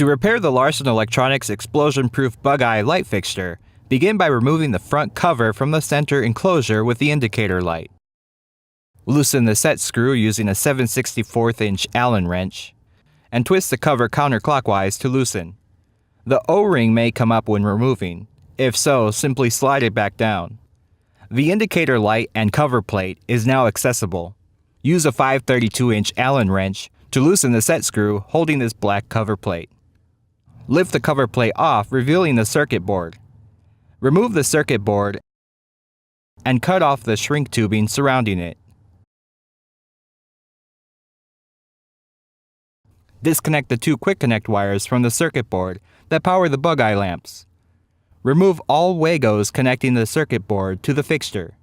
To repair the Larson Electronics explosion-proof bug-eye light fixture, begin by removing the front cover from the center enclosure with the indicator light. Loosen the set screw using a 7/64" Allen wrench, and twist the cover counterclockwise to loosen. The O-ring may come up when removing. If so, simply slide it back down. The indicator light and cover plate is now accessible. Use a 5/32" Allen wrench to loosen the set screw holding this black cover plate. Lift the cover plate off, revealing the circuit board. Remove the circuit board and cut off the shrink tubing surrounding it. Disconnect the two quick connect wires from the circuit board that power the bug-eye lamps. Remove all Wagos connecting the circuit board to the fixture.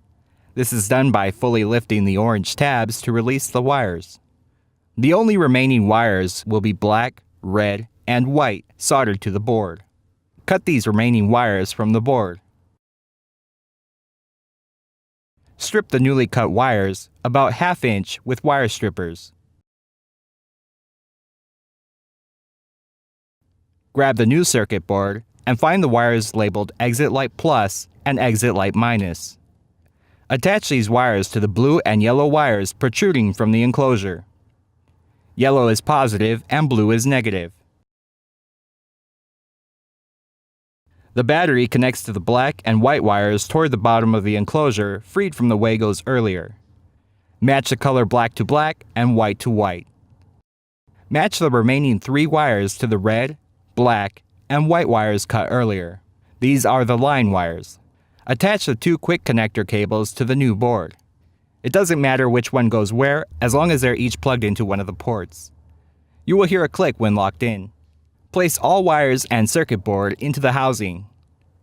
This is done by fully lifting the orange tabs to release the wires. The only remaining wires will be black, red, and white soldered to the board. Cut these remaining wires from the board. Strip the newly cut wires about 1/2 inch with wire strippers. Grab the new circuit board and find the wires labeled Exit Light Plus and Exit Light Minus. Attach these wires to the blue and yellow wires protruding from the enclosure. Yellow is positive and blue is negative. The battery connects to the black and white wires toward the bottom of the enclosure, freed from the Wagos earlier. Match the color black to black and white to white. Match the remaining 3 wires to the red, black, and white wires cut earlier. These are the line wires. Attach the 2 quick connector cables to the new board. It doesn't matter which one goes where, as long as they're each plugged into one of the ports. You will hear a click when locked in. Place all wires and circuit board into the housing.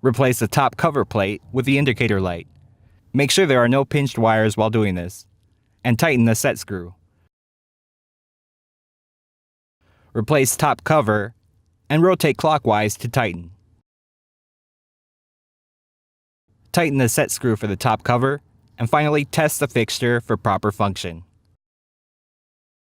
Replace the top cover plate with the indicator light. Make sure there are no pinched wires while doing this. And tighten the set screw. Replace top cover and rotate clockwise to tighten. Tighten the set screw for the top cover, and finally test the fixture for proper function.